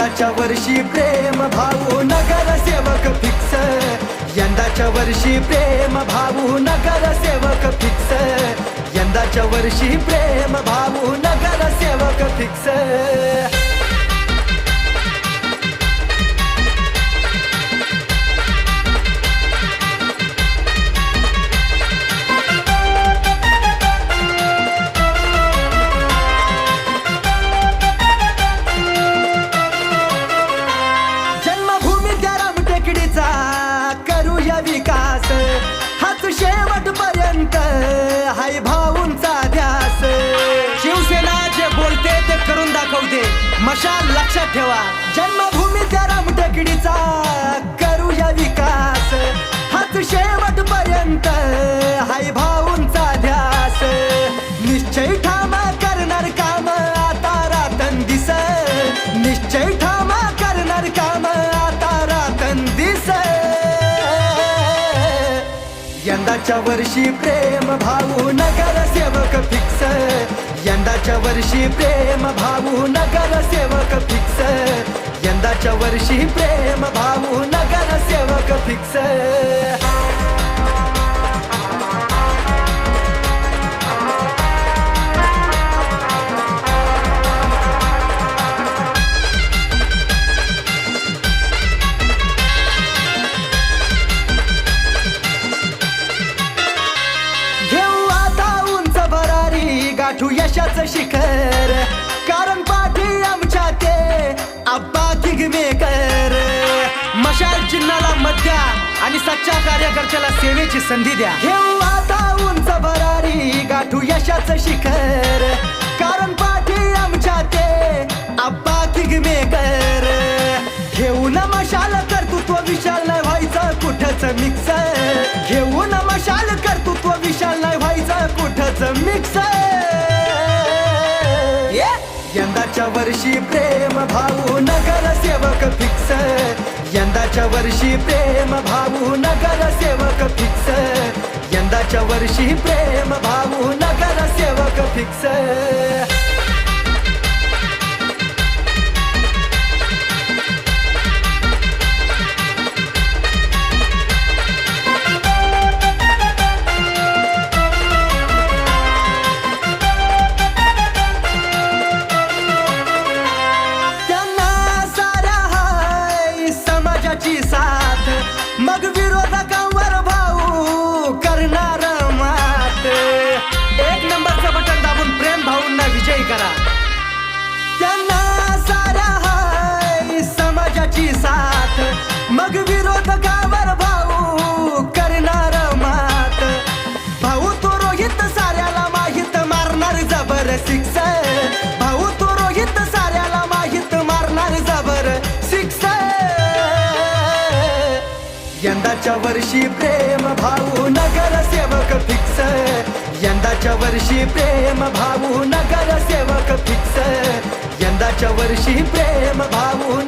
यंदाच्या वर्षी प्रेम भाऊ नगरसेवक फिक्स, यंदाच्या वर्षी प्रेम भाऊ नगरसेवक फिक्स, यंदाच्या वर्षी प्रेम भाऊ नगरसेवक फिक्स। विकास हाच शेवटपर्यंत हाय भाऊंचा ध्यास। शिवसेना जे बोलते ते करून दाखवते, मशाल लक्षात ठेवा। जन्मभूमी त्या रामटेकडीचा करूया विकास, हाच शेवटपर्यंत हाय भाऊंचा ध्यास। निश्चय ठाम करणार काम आता रातंदिस, निश्चय ठाम करणार काम आता रातंदिस। यंदाच्या वर्षी प्रेम भाऊ नगरसेवक फिक्स, यंदाच्या वर्षी प्रेम भाऊ नगरसेवक फिक्स, यंदाच्या वर्षी प्रेम भाऊ नगरसेवक फिक्स। गाठू यशाचं शिखर, कारण पाठी आमच्या ते आब्बा किंगमेकर। मशाल चिन्हाला मत द्या आणि सच्चा कार्यकर्त्याला सेवेची संधी द्या। घेऊ आता उंच भरारी, गाठू यशाचं शिखर, कारण पाठी आमच्या ते आब्बा किंगमेकर। घेऊन मशाल कर्तृत्व विशाल नाही व्हायचं कुठंच मिक्स, घेऊन मशाल कर्तृत्व विशाल नाही व्हायचं कुठंच मिक्स। यंदाच्या वर्षी प्रेम भाऊ नगरसेवक फिक्स, यंदाच्या वर्षी प्रेम भाऊ नगरसेवक फिक्स, यंदाच्या वर्षी प्रेम भाऊ नगरसेवक फिक्स। साथ मग विरोधकांवर भाऊ करणार मात। एक नंबरचं बटन दाबून प्रेम भाऊंना विजयी करा। त्यांना सारा हाय समाजाची साथ, मग विरोधकांवर भाऊ करणार मात। भाऊ तो रोहित साऱ्याला माहित मारणार जबर सिक्स, भाऊ तो रोहित साऱ्याला माहित मारणार जबर सिक्स। यंदाच्या वर्षी प्रेम भाऊ नगरसेवक फिक्स, यंदाच्या वर्षी प्रेम भाऊ नगरसेवक फिक्स, यंदाच्या वर्षी प्रेम भाऊ